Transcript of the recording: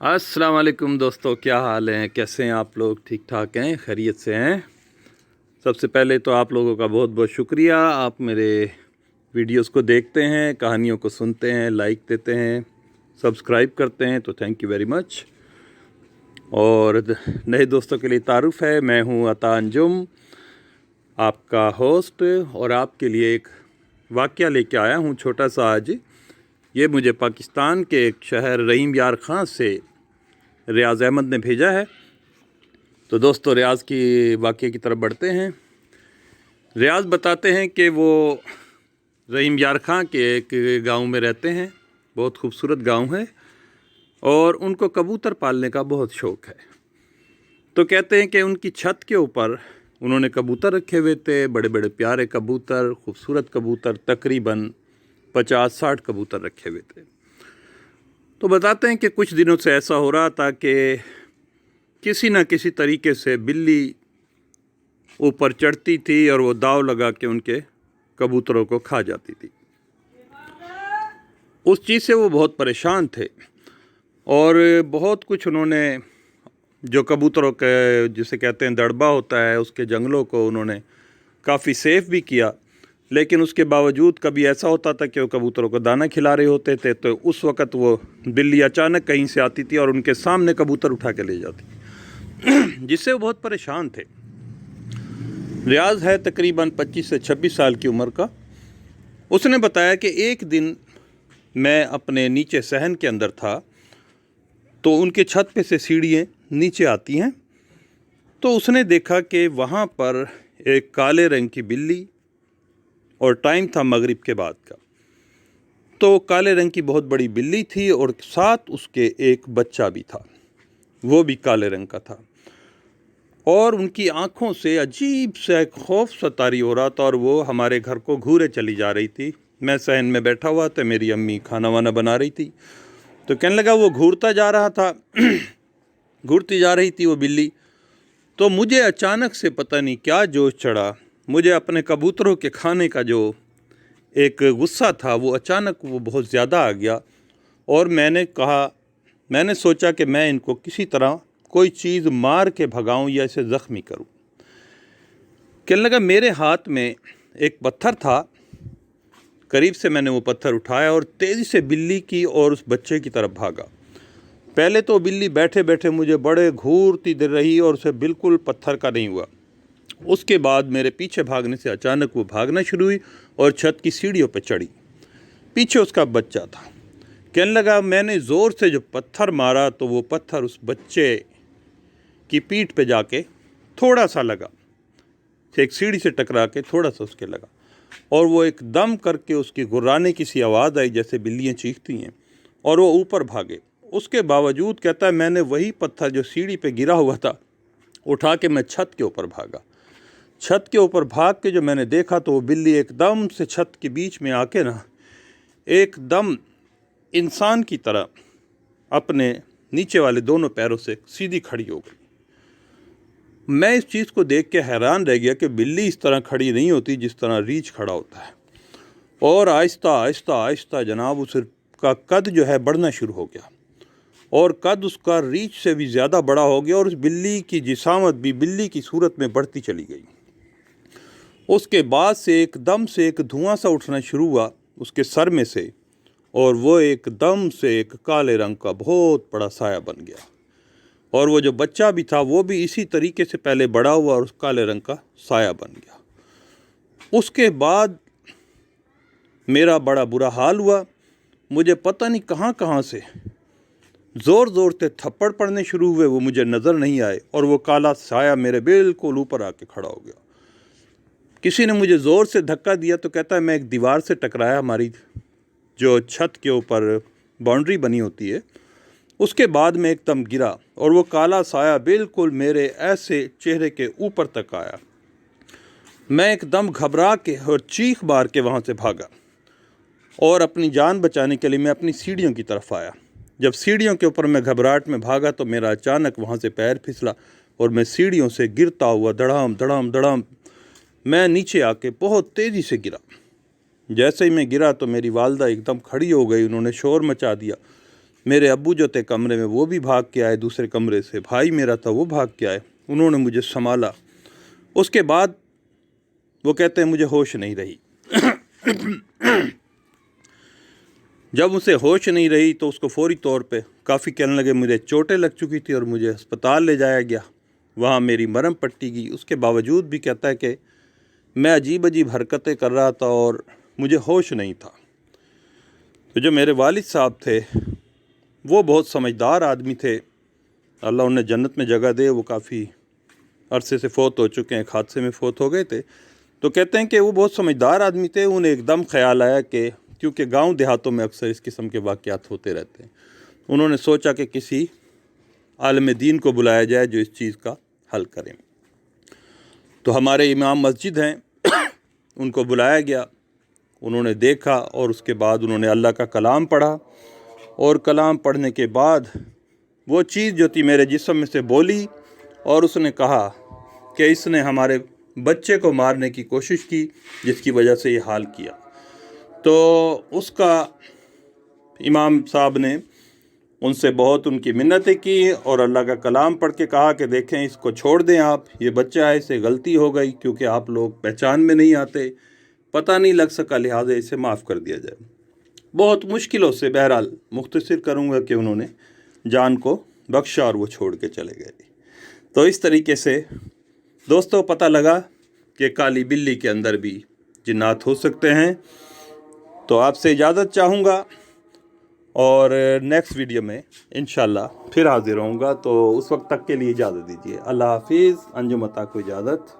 अस्सलाम वालेकुम दोस्तों, क्या हाल है? कैसे हैं आप लोग? ठीक ठाक हैं? खैरियत से हैं? सबसे पहले तो आप लोगों का बहुत बहुत शुक्रिया। आप मेरे वीडियोस को देखते हैं, कहानियों को सुनते हैं, लाइक देते हैं, सब्सक्राइब करते हैं, तो थैंक यू वेरी मच। और नए दोस्तों के लिए तारुफ़ है, मैं हूँ अता अंजुम, आपका होस्ट, और आपके लिए एक वाक़या लेके आया हूँ छोटा सा आज। ये मुझे पाकिस्तान के एक शहर रहीम यार ख़ान से रियाज़ अहमद ने भेजा है। तो दोस्तों, रियाज़ की वाक़ये की तरफ बढ़ते हैं। रियाज़ बताते हैं कि वो रहीम यार ख़ान के एक गांव में रहते हैं। बहुत खूबसूरत गांव है और उनको कबूतर पालने का बहुत शौक़ है। तो कहते हैं कि उनकी छत के ऊपर उन्होंने कबूतर रखे हुए थे, बड़े बड़े प्यारे कबूतर, खूबसूरत कबूतर, तकरीबन 50-60 कबूतर रखे हुए थे। तो बताते हैं कि कुछ दिनों से ऐसा हो रहा था कि किसी न किसी तरीके से बिल्ली ऊपर चढ़ती थी और वो दाव लगा के उनके कबूतरों को खा जाती थी। उस चीज़ से वो बहुत परेशान थे और बहुत कुछ उन्होंने, जो कबूतरों के जिसे कहते हैं दड़बा होता है, उसके जंगलों को उन्होंने काफ़ी सेफ़ भी किया। लेकिन उसके बावजूद कभी ऐसा होता था कि वो कबूतरों को दाना खिला रहे होते थे, तो उस वक़्त वो बिल्ली अचानक कहीं से आती थी और उनके सामने कबूतर उठा के ले जाती, जिससे वो बहुत परेशान थे। रियाज़ है तकरीबन 25 से 26 साल की उम्र का। उसने बताया कि एक दिन मैं अपने नीचे सहन के अंदर था, तो उनके छत पे से सीढ़ियाँ नीचे आती हैं, तो उसने देखा कि वहाँ पर एक काले रंग की बिल्ली, और टाइम था मगरिब के बाद का। तो काले रंग की बहुत बड़ी बिल्ली थी और साथ उसके एक बच्चा भी था, वो भी काले रंग का था, और उनकी आँखों से अजीब सा खौफ सतारी हो रहा था और वो हमारे घर को घूरे चली जा रही थी। मैं सहन में बैठा हुआ था, मेरी अम्मी खाना वाना बना रही थी, तो कहने लगा वो घूरता जा रहा था घूरती जा रही थी वो बिल्ली। तो मुझे अचानक से पता नहीं क्या जोश चढ़ा, मुझे अपने कबूतरों के खाने का जो एक गुस्सा था वो अचानक वो बहुत ज़्यादा आ गया, और मैंने सोचा कि मैं इनको किसी तरह कोई चीज़ मार के भगाऊं या इसे ज़ख्मी करूं। कहने लगा मेरे हाथ में एक पत्थर था, करीब से मैंने वो पत्थर उठाया और तेज़ी से बिल्ली की और उस बच्चे की तरफ भागा। पहले तो बिल्ली बैठे बैठे मुझे बड़े घूरती दे रही और उसे बिल्कुल पत्थर का नहीं हुआ। उसके बाद मेरे पीछे भागने से अचानक वो भागना शुरू हुई और छत की सीढ़ियों पर चढ़ी। पीछे उसका बच्चा था। कहने लगा मैंने ज़ोर से जो पत्थर मारा तो वो पत्थर उस बच्चे की पीठ पे जाके थोड़ा सा लगा, एक सीढ़ी से टकरा के थोड़ा सा उसके लगा, और वो एकदम करके उसकी गुर्राने की सी आवाज़ आई जैसे बिल्लियाँ चीखती हैं, और वो ऊपर भागे। उसके बावजूद कहता है मैंने वही पत्थर जो सीढ़ी पे गिरा हुआ था उठा के मैं छत के ऊपर भागा। छत के ऊपर भाग के जो मैंने देखा तो वो बिल्ली एकदम से छत के बीच में आके ना एकदम इंसान की तरह अपने नीचे वाले दोनों पैरों से सीधी खड़ी हो गई। मैं इस चीज़ को देख के हैरान रह गया कि बिल्ली इस तरह खड़ी नहीं होती जिस तरह रीछ खड़ा होता है, और आहिस्ता आहिस्ता आहिस्ता जनाब उसका कद जो है बढ़ना शुरू हो गया, और कद उसका रीछ से भी ज़्यादा बड़ा हो गया, और उस बिल्ली की जिसामत भी बिल्ली की सूरत में बढ़ती चली गई। उसके बाद से एकदम से एक धुआं सा उठना शुरू हुआ उसके सर में से, और वो एकदम से एक काले रंग का बहुत बड़ा साया बन गया, और वो जो बच्चा भी था वो भी इसी तरीके से पहले बड़ा हुआ और उस काले रंग का साया बन गया। उसके बाद मेरा बड़ा बुरा हाल हुआ। मुझे पता नहीं कहाँ कहाँ से ज़ोर ज़ोर से थप्पड़ पड़ने शुरू हुए, वो मुझे नज़र नहीं आए, और वो काला साया मेरे बिल्कुल ऊपर आके खड़ा हो गया। किसी ने मुझे ज़ोर से धक्का दिया, तो कहता है मैं एक दीवार से टकराया, हमारी जो छत के ऊपर बाउंड्री बनी होती है, उसके बाद मैं एकदम गिरा, और वो काला साया बिल्कुल मेरे ऐसे चेहरे के ऊपर तक आया। मैं एकदम घबरा के और चीख मार के वहाँ से भागा, और अपनी जान बचाने के लिए मैं अपनी सीढ़ियों की तरफ आया। जब सीढ़ियों के ऊपर मैं घबराहट में भागा तो मेरा अचानक वहाँ से पैर फिसला और मैं सीढ़ियों से गिरता हुआ धड़ाम धड़ाम धड़ाम मैं नीचे आके बहुत तेज़ी से गिरा। जैसे ही मैं गिरा तो मेरी वालदा एकदम खड़ी हो गई, उन्होंने शोर मचा दिया। میرے ابو جو تھے کمرے میں وہ بھی بھاگ کے آئے دوسرے کمرے سے، بھائی میرا تھا وہ بھاگ کے آئے، انہوں نے مجھے سنبھالا۔ اس کے بعد وہ کہتے ہیں مجھے ہوش نہیں رہی۔ جب اسے ہوش نہیں رہی تو اس کو فوری طور پہ کافی کہنے لگے مجھے چوٹیں لگ چکی تھی اور مجھے ہسپتال لے جایا گیا، وہاں میری مرہم پٹی گئی۔ اس کے باوجود بھی کہتا ہے کہ میں عجیب حرکتیں کر رہا تھا اور مجھے ہوش نہیں تھا۔ تو جو میرے والد صاحب تھے وہ بہت سمجھدار آدمی تھے، اللہ انہیں جنت میں جگہ دے، وہ کافی عرصے سے فوت ہو چکے ہیں، ایک حادثے میں فوت ہو گئے تھے۔ تو کہتے ہیں کہ وہ بہت سمجھدار آدمی تھے، انہیں ایک دم خیال آیا کہ کیونکہ گاؤں دیہاتوں میں اکثر اس قسم کے واقعات ہوتے رہتے ہیں، انہوں نے سوچا کہ کسی عالم دین کو بلایا جائے جو اس چیز کا حل کریں۔ تو ہمارے امام مسجد ہیں ان کو بلایا گیا، انہوں نے دیکھا اور اس کے بعد انہوں نے اللہ کا کلام پڑھا، اور کلام پڑھنے کے بعد وہ چیز جو تھی میرے جسم میں سے بولی، اور اس نے کہا کہ اس نے ہمارے بچے کو مارنے کی کوشش کی جس کی وجہ سے یہ حال کیا۔ تو اس کا امام صاحب نے ان سے بہت ان کی منتیں کی اور اللہ کا کلام پڑھ کے کہا کہ دیکھیں اس کو چھوڑ دیں آپ، یہ بچہ ہے، اسے غلطی ہو گئی کیونکہ آپ لوگ پہچان میں نہیں آتے، پتہ نہیں لگ سکا، لہٰذا اسے معاف کر دیا جائے۔ بہت مشکلوں سے، بہرحال مختصر کروں گا کہ انہوں نے جان کو بخشا اور وہ چھوڑ کے چلے گئے۔ تو اس طریقے سے دوستوں پتہ لگا کہ کالی بلی کے اندر بھی جنات ہو سکتے ہیں۔ تو آپ سے اجازت چاہوں گا اور نیکسٹ ویڈیو میں انشاءاللہ پھر حاضر ہوں گا، تو اس وقت تک کے لیے اجازت دیجیے۔ اللہ حافظ۔ انجم عطا کو اجازت۔